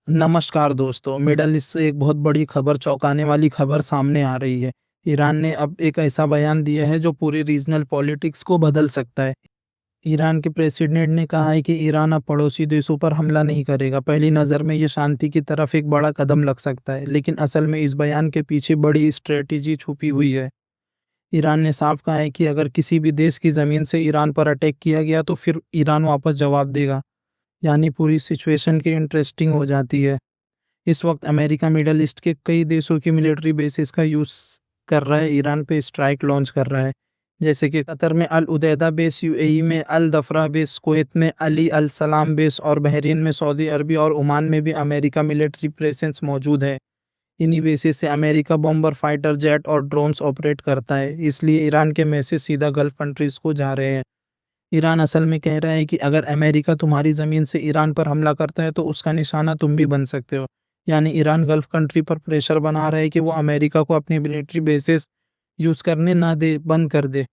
नमस्कार दोस्तों, middle east से एक बहुत बड़ी खबर, चौंकाने वाली खबर सामने आ रही है। ईरान ने अब एक ऐसा बयान दिया है जो पूरी रीजनल पॉलिटिक्स को बदल सकता है। ईरान के प्रेसिडेंट ने कहा है कि ईरान अब पड़ोसी देशों पर हमला नहीं करेगा। पहली नज़र में ये शांति की तरफ एक बड़ा कदम लग सकता है, लेकिन असल में इस बयान के पीछे बड़ी स्ट्रेटेजी छुपी हुई है। ईरान ने साफ कहा है कि अगर किसी भी देश की ज़मीन से ईरान पर अटैक किया गया तो फिर ईरान वापस जवाब देगा। यानी पूरी सिचुएशन की इंटरेस्टिंग हो जाती है। इस वक्त अमेरिका मिडल ईस्ट के कई देशों की मिलिट्री बेसिस का यूज़ कर रहा है, ईरान पे स्ट्राइक लॉन्च कर रहा है। जैसे कि कतर में अल उदैदा बेस, यूएई में अल दफरा बेस, कुवैत में अली अल सलाम बेस और बहरीन में सऊदी अरब और ओमान में भी अमेरिका मिलिट्री प्रेजेंस मौजूद है। इन्हीं बेसिस से अमेरिका बॉम्बर, फाइटर जेट और ड्रोन्स ऑपरेट करता है, इसलिए ईरान के मैसेज सीधा गल्फ कंट्रीज को जा रहे हैं। ईरान असल में कह रहा है कि अगर अमेरिका तुम्हारी ज़मीन से ईरान पर हमला करता है तो उसका निशाना तुम भी बन सकते हो। यानी ईरान गल्फ कंट्री पर प्रेशर बना रहा है कि वो अमेरिका को अपनी मिलिट्री बेसिस यूज़ करने ना दे, बंद कर दे।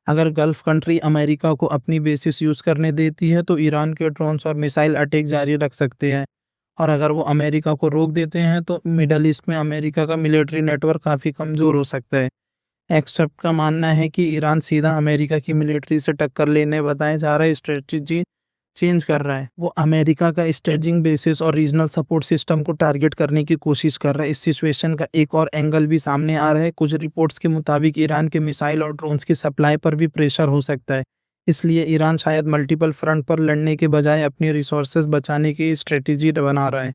अगर गल्फ कंट्री अमेरिका को अपनी बेसिस यूज़ करने देती है तो ईरान के ड्रोन्स और मिसाइल अटैक जारी रख सकते हैं। और अगर वो अमेरिका को रोक देते हैं तो मिडल ईस्ट में अमेरिका का मिलिट्री नेटवर्क काफ़ी कमज़ोर हो सकता है। एक्सपर्ट का मानना है कि ईरान सीधा अमेरिका की मिलिट्री से टक्कर लेने बताए जा रहा है स्ट्रेटजी चेंज कर रहा है। वो अमेरिका का स्टेजिंग बेसिस और रीजनल सपोर्ट सिस्टम को टारगेट करने की कोशिश कर रहा है। इस सिचुएशन का एक और एंगल भी सामने आ रहा है। कुछ रिपोर्ट्स के मुताबिक ईरान के मिसाइल और ड्रोन्स की सप्लाई पर भी प्रेशर हो सकता है। इसलिए ईरान शायद मल्टीपल फ्रंट पर लड़ने के बजाय अपनी रिसोर्सेज बचाने की स्ट्रेटजी बना रहा है,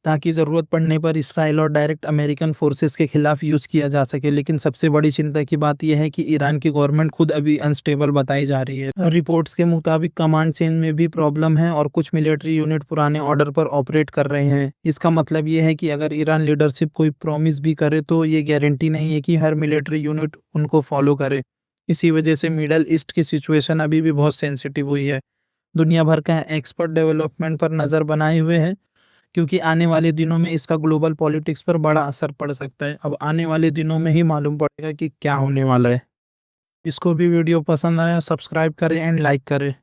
ताकि ज़रूरत पड़ने पर इसराइल और डायरेक्ट अमेरिकन फोर्सेस के खिलाफ यूज़ किया जा सके। लेकिन सबसे बड़ी चिंता की बात यह है कि ईरान की गवर्नमेंट खुद अभी अनस्टेबल बताई जा रही है। रिपोर्ट्स के मुताबिक कमांड चेन में भी प्रॉब्लम है और कुछ मिलिट्री यूनिट पुराने ऑर्डर पर ऑपरेट कर रहे हैं। इसका मतलब ये है कि अगर ईरान लीडरशिप कोई प्रॉमिस भी करे तो ये गारंटी नहीं है कि हर मिलिट्री यूनिट उनको फॉलो करे। इसी वजह से मिडल ईस्ट की सिचुएशन अभी भी बहुत सेंसिटिव हुई है। दुनिया भर का एक्सपर्ट डेवलपमेंट पर नज़र बनाए हुए हैं, क्योंकि आने वाले दिनों में इसका ग्लोबल पॉलिटिक्स पर बड़ा असर पड़ सकता है। अब आने वाले दिनों में ही मालूम पड़ेगा कि क्या होने वाला है। इसको भी वीडियो पसंद आया, सब्सक्राइब करें एंड लाइक करें।